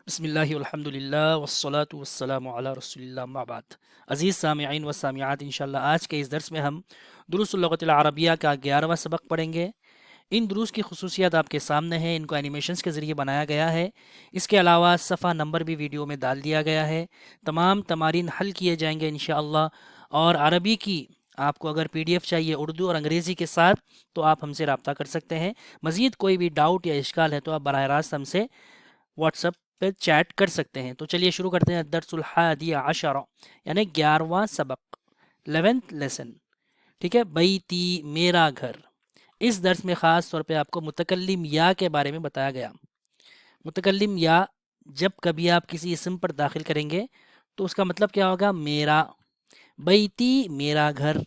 بسم اللہ والحمد للہ والصلاة والسلام علی رسول اللہ اما بعد۔ عزیز سامعین و سامعات، انشاءاللہ آج کے اس درس میں ہم دروس اللغت العربیہ کا 11واں سبق پڑھیں گے۔ ان دروس کی خصوصیات آپ کے سامنے ہیں، ان کو اینیمیشنز کے ذریعے بنایا گیا ہے۔ اس کے علاوہ صفحہ نمبر بھی ویڈیو میں ڈال دیا گیا ہے۔ تمام تمارین حل کیے جائیں گے انشاءاللہ، اور عربی کی آپ کو اگر پی ڈی ایف چاہیے اردو اور انگریزی کے ساتھ تو آپ ہم سے رابطہ کر سکتے ہیں۔ مزید کوئی بھی ڈاؤٹ یا اشکال ہے تو آپ براہ راست ہم سے واٹس ایپ پہ چیٹ کر سکتے ہیں۔ تو چلیے شروع کرتے ہیں۔ درس الحادی عشر یعنی 11واں سبق، 11th لیسن، ٹھیک ہے۔ بیتی میرا گھر۔ اس درس میں خاص طور پہ آپ کو متکلم یا کے بارے میں بتایا گیا۔ متکلم یا جب کبھی آپ کسی اسم پر داخل کریں گے تو اس کا مطلب کیا ہوگا؟ میرا۔ بیتی میرا گھر،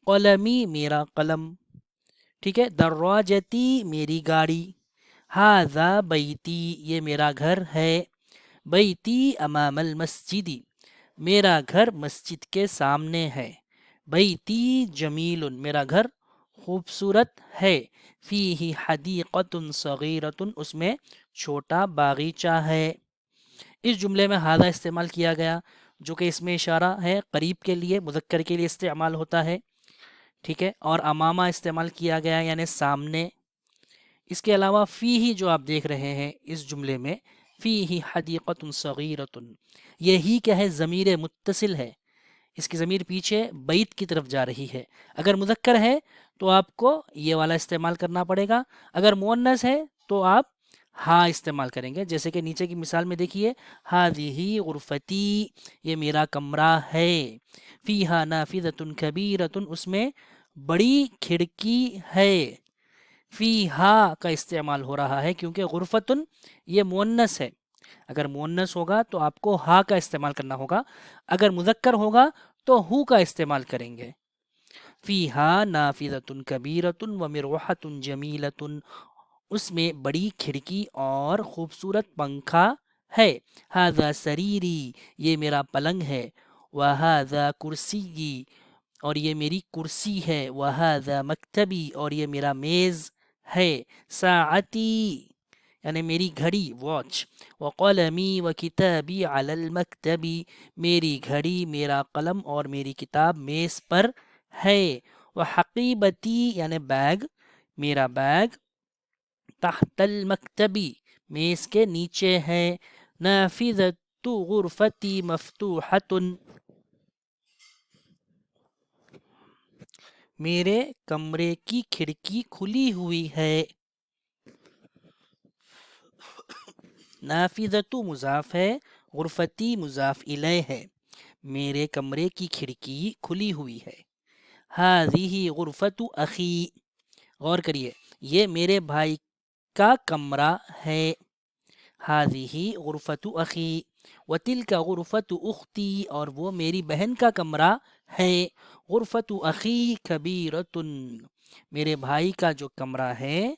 قلمی میرا قلم، ٹھیک ہے۔ دراجتی میری گاڑی، ہاذا بیتی یہ میرا گھر ہے، بیتی امام المسجدی میرا گھر مسجد کے سامنے ہے، بیتی جمیل میرا گھر خوبصورت ہے، فیہ حدیقۃ صغیرۃ اس میں چھوٹا باغیچہ ہے۔ اس جملے میں ہاذا استعمال کیا گیا جو کہ اس میں اشارہ ہے، قریب کے لیے، مذکر کے لیے استعمال ہوتا ہے، ٹھیک ہے۔ اور امامہ استعمال کیا گیا یعنی سامنے۔ اس کے علاوہ فیہ جو آپ دیکھ رہے ہیں اس جملے میں، فیہ حدیقۃ صغیرۃ، یہی کیا ہے؟ ضمیر متصل ہے، اس کی ضمیر پیچھے بیت کی طرف جا رہی ہے۔ اگر مذکر ہے تو آپ کو یہ والا استعمال کرنا پڑے گا، اگر مؤنث ہے تو آپ ہاں استعمال کریں گے، جیسے کہ نیچے کی مثال میں دیکھیے، ہذہ غرفتی یہ میرا کمرہ ہے، فیہا نافذۃ کبیرۃ اس میں بڑی کھڑکی ہے، فیہا کا استعمال ہو رہا ہے کیونکہ غرفتن یہ مؤنث ہے۔ اگر مؤنث ہوگا تو آپ کو ہا کا استعمال کرنا ہوگا، اگر مذکر ہوگا تو ہو کا استعمال کریں گے۔ فیہا نافذۃ کبیرۃ ومروحۃ جمیلۃ اس میں بڑی کھڑکی اور خوبصورت پنکھا ہے، ھذا سریری یہ میرا پلنگ ہے، وھذا کرسی اور یہ میری کرسی ہے، وھذا مکتبی اور یہ میرا میز ہے، ساعتی یعنی میری گھڑی، واچ، وقلمی وکتابی علی المکتبی میری گھڑی، میرا قلم اور میری کتاب میز پر ہے، وحقیبتی یعنی بیگ، میرا بیگ، تحت المکتبی میز کے نیچے ہے، نافذۃ غرفتی مفتوحۃ میرے کمرے کی کھڑکی کھلی ہوئی ہے۔ نافذۃ مضاف ہے، غرفتی مضاف الیہ ہے، میرے کمرے کی کھڑکی کھلی ہوئی ہے۔ ہذہ غرفۃ اخی غور کریے، یہ میرے بھائی کا کمرہ ہے، ہذہ غرفۃ اخی، وتلک غرفۃ اختی اور وہ میری بہن کا کمرہ ہے، غرفۃ اخی کبیرۃ میرے بھائی کا جو کمرہ ہے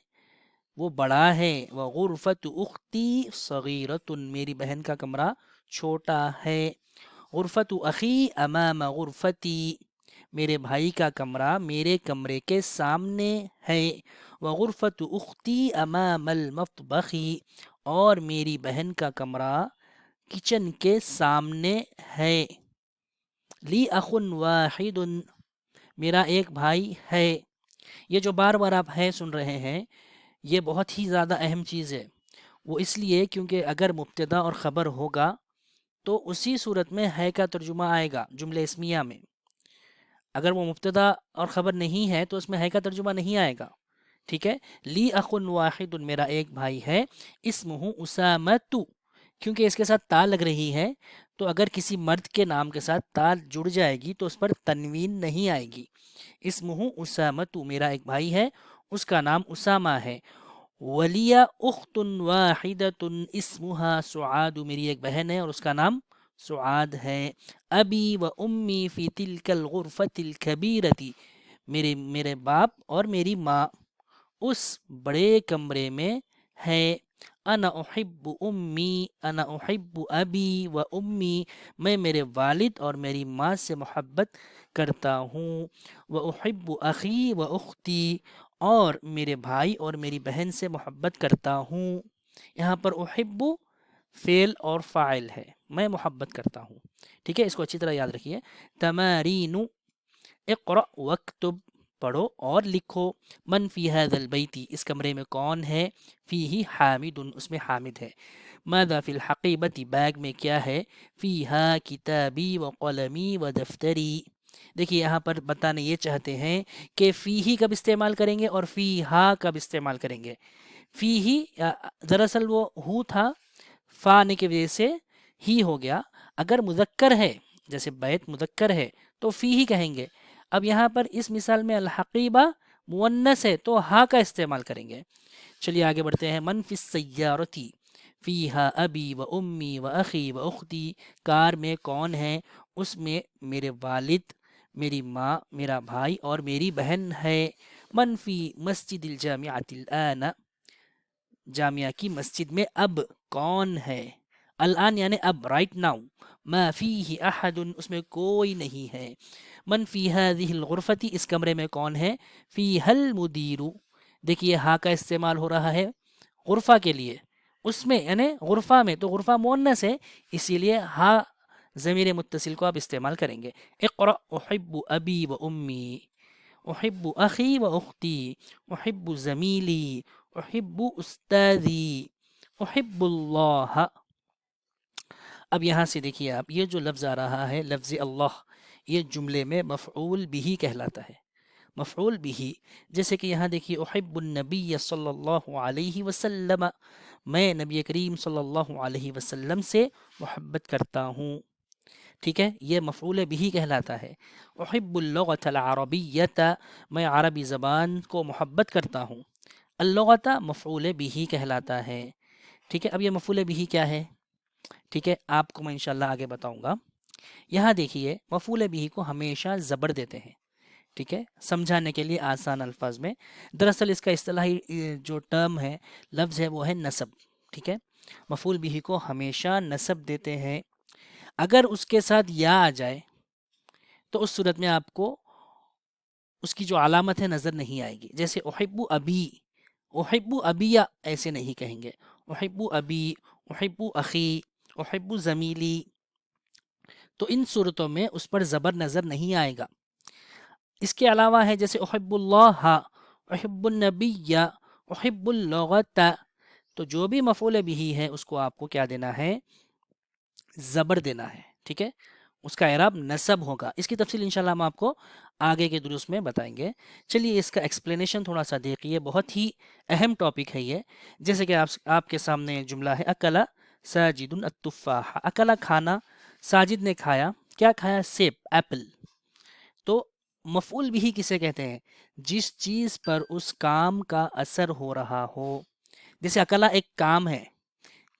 وہ بڑا ہے، وغرفۃ اختی صغیرۃ میری بہن کا کمرہ چھوٹا ہے، غرفۃ اخی امام غرفتی میرے بھائی کا کمرہ میرے کمرے کے سامنے ہے، وغرفۃ اختی امام المطبخ اور میری بہن کا کمرہ کچن کے سامنے ہے، لی اخ واحد میرا ایک بھائی ہے۔ یہ جو بار بار آپ ہے سن رہے ہیں یہ بہت ہی زیادہ اہم چیز ہے، وہ اس لیے کیونکہ اگر مبتدا اور خبر ہوگا تو اسی صورت میں ہے کا ترجمہ آئے گا جملے اسمیہ میں، اگر وہ مبتدا اور خبر نہیں ہے تو اس میں ہے کا ترجمہ نہیں آئے گا، ٹھیک ہے۔ لی اخ واحد میرا ایک بھائی ہے، اسمہ اسامۃ کیونکہ اس کے ساتھ تا لگ رہی ہے تو اگر کسی مرد کے نام کے ساتھ تا جڑ جائے گی تو اس پر تنوین نہیں آئے گی، اسمہ اسامۃ میرا ایک بھائی ہے، اس کا نام اسامہ ہے، ولی اخت واحدۃ اسمها سعاد میری ایک بہن ہے اور اس کا نام سعاد ہے، ابی و امی فی تلک الغرفۃ الکبیرۃ میرے باپ اور میری ماں اس بڑے کمرے میں ہے، انا احب امی انا احب ابی و امی میں میرے والد اور میری ماں سے محبت کرتا ہوں، و احب اخی و اختی اور میرے بھائی اور میری بہن سے محبت کرتا ہوں۔ یہاں پر احب فعل اور فاعل ہے، میں محبت کرتا ہوں. ٹھیک ہے، اس کو اچھی طرح یاد رکھیے. تمارین، اقرأ وکتب، پڑھو اور لکھو. من فی هذا البیت، اس کمرے میں کون ہے؟ فیہ حامد، اس میں حامد ہے. ماذا فی الحقیبت، بیگ میں کیا ہے؟ فیہا کتابی و قلمی و دفتری. دیکھیے یہاں پر بتانے یہ چاہتے ہیں کہ فیہی کب استعمال کریں گے اور فیہا کب استعمال کریں گے. فیہی دراصل وہ ہو تھا، فا آنے کی وجہ سے ہی ہو گیا. اگر مذکر ہے، جیسے بیت مذکر ہے تو فی ہی کہیں گے. اب یہاں پر اس مثال میں الحقیبہ مؤنث ہے تو ہا کا استعمال کریں گے. چلیے آگے بڑھتے ہیں. من فی السیارتی فیہا ابی و امی و اخی و اختی، کار میں کون ہے؟ اس میں میرے والد، میری ماں، میرا بھائی اور میری بہن ہے. من فی مسجد الجامعۃ الآن، جامعہ کی مسجد میں اب کون ہے؟ الآن یعنی اب، رائٹ ناؤ. ما فیہ احد، اس میں کوئی نہیں ہے. من فی ہذہ الغرفۃ، اس کمرے میں کون ہے؟ فیہا المدیر. دیکھیے ہا کا استعمال ہو رہا ہے غرفہ کے لیے، اس میں یعنی غرفہ میں، تو غرفہ مؤنث ہے اسی لیے ہا ضمیر متصل کو آپ استعمال کریں گے. اقرأ احب ابی و امی، احب اخی و اختی، احب زمیلی، احب استاذی، احب اللہ. اب یہاں سے دیکھیے آپ، یہ جو لفظ آ رہا ہے لفظ اللہ، یہ جملے میں مفعول بھی کہلاتا ہے. مفعول بھی، جیسے کہ یہاں دیکھیے احب النبی صلی اللہ علیہ وسلم، میں نبی کریم صلی اللہ علیہ وسلم سے محبت کرتا ہوں. ٹھیک ہے، یہ مفعول بھی کہلاتا ہے. احب اللغۃ العربیۃ، میں عربی زبان کو محبت کرتا ہوں. اللغۃ مفعول بھی کہلاتا ہے. ٹھیک ہے، اب یہ مفعول بھی کیا ہے؟ ٹھیک ہے، آپ کو میں انشاءاللہ آگے بتاؤں گا. یہاں دیکھیے مفعول بھی کو ہمیشہ زبر دیتے ہیں. ٹھیک ہے، سمجھانے کے لیے آسان الفاظ میں. دراصل اس کا اصطلاحی جو ٹرم ہے، لفظ ہے، وہ ہے نصب. ٹھیک ہے، مفعول بھی کو ہمیشہ نصب دیتے ہیں. اگر اس کے ساتھ یا آ جائے تو اس صورت میں آپ کو اس کی جو علامت ہے نظر نہیں آئے گی. جیسے احب ابی، احب ابیا ایسے نہیں کہیں گے. احب ابی، احب اخی، احب زمیلی، تو ان صورتوں میں اس پر زبر نظر نہیں آئے گا. اس کے علاوہ ہے جیسے احب اللہ، احب النبی، احب اللغت، تو جو بھی مفعول بھی ہے اس کو آپ کو کیا دینا ہے؟ زبر دینا ہے. ٹھیک ہے، اس کا اعراب نصب ہوگا. اس کی تفصیل انشاءاللہ ہم آپ کو آگے کے دروس میں بتائیں گے. چلیے اس کا ایکسپلینیشن تھوڑا سا دیکھیے، بہت ہی اہم ٹاپک ہے یہ. جیسے کہ آپ کے سامنے جملہ ہے اکلا ساجد التفاح، اکلا کھانا، ساجد نے کھایا، کیا کھایا؟ سیب، ایپل. تو مفعول بھی کسے کہتے ہیں؟ جس چیز پر اس کام کا اثر ہو رہا ہو. جیسے اکلا ایک کام ہے،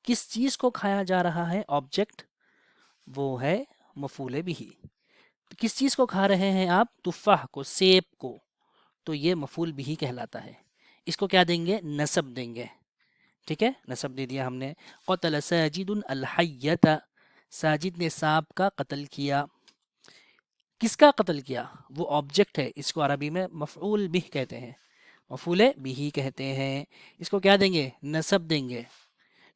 کس چیز کو کھایا جا رہا ہے؟ آبجیکٹ، وہ ہے مفعول بھی. کس چیز کو کھا رہے ہیں آپ؟ تفاح کو، سیب کو، تو یہ مفعول بھی کہلاتا ہے. اس کو کیا دیں گے؟ نصب دیں گے. ٹھیک ہے، نصب دے دیا ہم نے. قتل ساجد الحیۃ، ساجد نے سانپ کا قتل کیا. کس کا قتل کیا؟ وہ آبجیکٹ ہے، اس کو عربی میں مفعول بھی کہتے ہیں، مفعول بھی کہتے ہیں. اس کو کیا دیں گے؟ نصب دیں گے.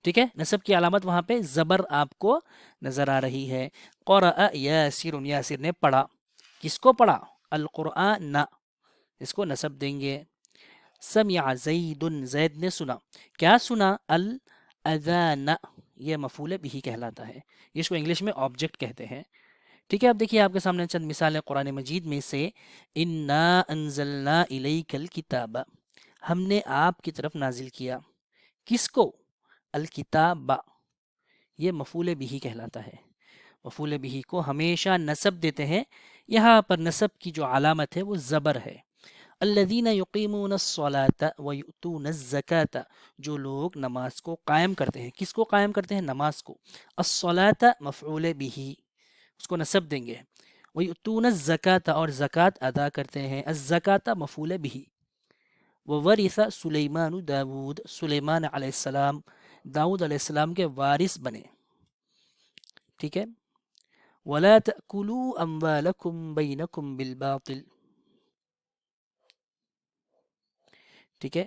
ٹھیک ہے، نصب کی علامت وہاں پہ زبر آپ کو نظر آ رہی ہے. قرأ یاسر، یاسر نے پڑھا. کس کو پڑھا؟ القرآن، اس کو نصب دیں گے. سمع زید، زید نے سنا. کیا سنا؟ الاذان، یہ مفعول بھی کہلاتا ہے. اس کو انگلش میں آبجیکٹ کہتے ہیں. ٹھیک ہے، اب دیکھیے آپ کے سامنے چند مثالیں قرآن مجید میں سے. انا انزلنا الیک الکتاب، ہم نے آپ کی طرف نازل کیا. کس کو؟ الکتاب، یہ مفعول بھی کہلاتا ہے. مفعول بھی کو ہمیشہ نصب دیتے ہیں. یہاں پر نصب کی جو علامت ہے وہ زبر ہے. الذین یقیمون الصلاۃ ویؤتون الزکاۃ، جو لوگ نماز کو قائم کرتے ہیں. کس کو قائم کرتے ہیں؟ نماز کو. الصلاۃ مفعول بھی، اس کو نصب دیں گے. ویؤتون الزکاۃ، اور زکوٰۃ ادا کرتے ہیں. الزکاۃ مفعول بھی. وورث سلیمان داود، سلیمان علیہ السلام داؤد علیہ السلام کے وارث بنے. ٹھیک ہے. ولا تأکلوا اموالکم بینکم بالباطل، ٹھیک ہے،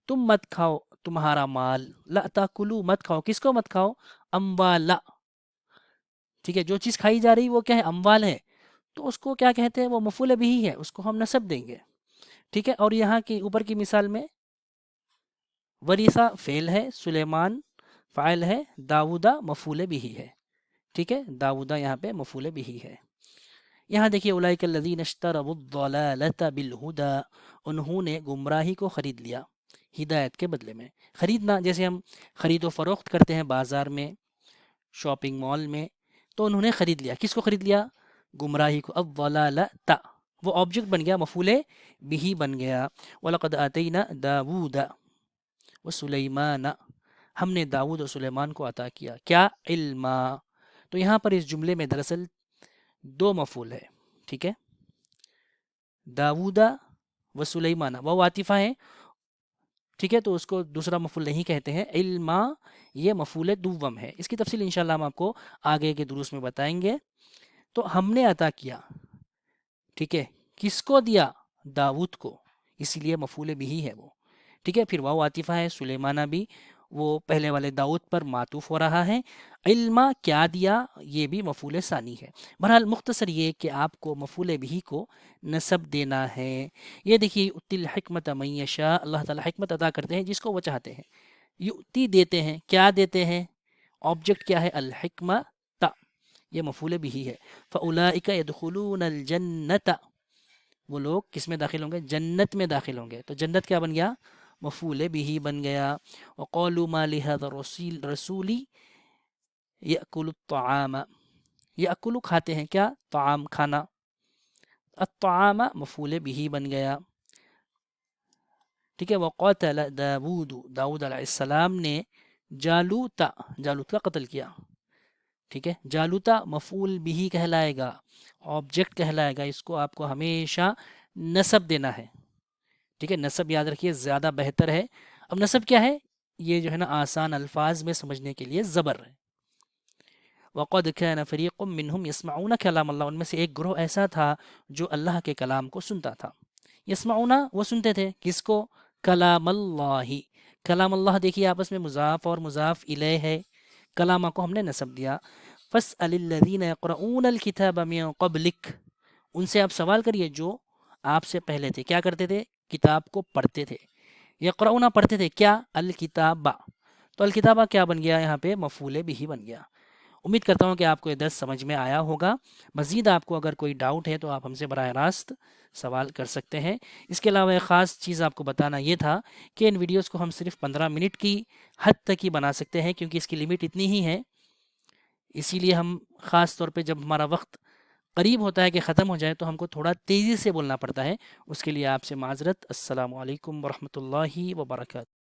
تم مت کھاؤ تمہارا مال، لا تاکلو مت کھاؤ، کس کو مت کھاؤ؟ اموالا، ٹھیک ہے، جو چیز کھائی جا رہی وہ کیا ہے؟ اموال ہے، تو اس کو کیا کہتے ہیں؟ وہ مفعول بھی ہے، اس کو ہم نصب دیں گے، ٹھیک ہے۔ اور یہاں کی اوپر کی مثال میں ورثہ فعل ہے، سلیمان فاعل ہے، داؤدہ مفعول بھی ہے، ٹھیک ہے، داؤدہ یہاں پہ مفعول بھی ہے۔ یہاں دیکھیے اولئک الذین اشتروا الضلالۃ بالہدی، انہوں نے گمراہی کو خرید لیا ہدایت کے بدلے میں۔ خریدنا جیسے ہم خرید و فروخت کرتے ہیں بازار میں، شاپنگ مال میں، تو انہوں نے خرید لیا، کس کو خرید لیا؟ گمراہی کو۔ الضلالۃ وہ آبجیکٹ بن گیا، مفعول بھی بن گیا۔ وَلَقَدْ آتَيْنَا دَاوُودَ وَسُلَيْمَانَ، ہم نے داؤد اور سلیمان کو عطا کیا کیا؟ علما۔ تو یہاں پر اس جملے میں دراصل دو مفعول ہے، ٹھیک ہے، داؤد و سلیمان، وہ عاطفہ ہے، ٹھیک ہے، تو اس کو دوسرا مفعول نہیں کہتے ہیں، علما یہ مفعول دوم ہے۔ اس کی تفصیل انشاءاللہ ہم آپ کو آگے کے دروس میں بتائیں گے۔ تو ہم نے عطا کیا، ٹھیک ہے، کس کو دیا؟ داؤد کو، اسی لیے مفعول بھی ہے وہ، ٹھیک ہے۔ پھر واو عاطفہ ہے، سلیمانہ بھی وہ پہلے والے داؤد پر معطوف ہو رہا ہے، علما کیا دیا، یہ بھی مفعول ثانی ہے۔ بہرحال مختصر یہ کہ آپ کو مفعول بھی کو نصب دینا ہے۔ یہ دیکھیے یؤتی الحکمت من یشاء، اللہ تعالیٰ حکمت عطا کرتے ہیں جس کو وہ چاہتے ہیں، یؤتی دیتے ہیں، کیا دیتے ہیں؟ آبجیکٹ کیا ہے؟ الحکمت، یہ مفعول بھی ہے۔ فاولئک یدخلون الجنۃ، وہ لوگ کس میں داخل ہوں گے؟ جنت میں داخل ہوں گے، تو جنت کیا بن گیا؟ مفعول بھی بن گیا۔ وقالوا ما لهذا الرسول یأکل الطعام، یأکل کھاتے ہیں، کیا؟ طعام کھانا، الطعام مفعول بھی بن گیا، ٹھیک ہے۔ وقاتل داود، داؤد علیہ السلام نے جالوتا، جالوت کا قتل کیا، ٹھیک ہے، جالوتا مفعول بھی کہلائے گا، آبجیکٹ کہلائے گا، اس کو آپ کو ہمیشہ نصب دینا ہے، ٹھیک ہے، نصب یاد رکھیے زیادہ بہتر ہے۔ اب نصب کیا ہے؟ یہ جو ہے نا آسان الفاظ میں سمجھنے کے لیے زبر ہے۔ وقد كان فريق منهم يسمعون كلام اللہ، ان میں سے ایک گروہ ایسا تھا جو اللہ کے کلام کو سنتا تھا۔ یسمعون وہ سنتے تھے، کس کو؟ کلام اللہ، کلام اللہ دیکھیے آپس میں مضاف اور مضاف الیہ ہے، کلامہ کو ہم نے نصب دیا۔ فاسأل الذین یقرؤون الکتاب من قبلک، ان سے آپ سوال کریے جو آپ سے پہلے تھے، کیا کرتے تھے؟ کتاب کو پڑھتے تھے، یقرؤون پڑھتے تھے، کیا؟ الکتابہ، تو الکتابہ کیا بن گیا یہاں پہ؟ مفعول بھی بن گیا۔ امید کرتا ہوں کہ آپ کو یہ درس سمجھ میں آیا ہوگا۔ مزید آپ کو اگر کوئی ڈاؤٹ ہے تو آپ ہم سے براہ راست سوال کر سکتے ہیں۔ اس کے علاوہ ایک خاص چیز آپ کو بتانا یہ تھا کہ ان ویڈیوز کو ہم صرف 15 منٹ کی حد تک ہی بنا سکتے ہیں، کیونکہ اس کی لمٹ اتنی ہی ہے، اسی لیے ہم خاص طور پہ جب ہمارا وقت قریب ہوتا ہے کہ ختم ہو جائے تو ہم کو تھوڑا تیزی سے بولنا پڑتا ہے، اس کے لیے آپ سے معذرت۔ السلام علیکم ورحمۃ اللہ وبرکاتہ۔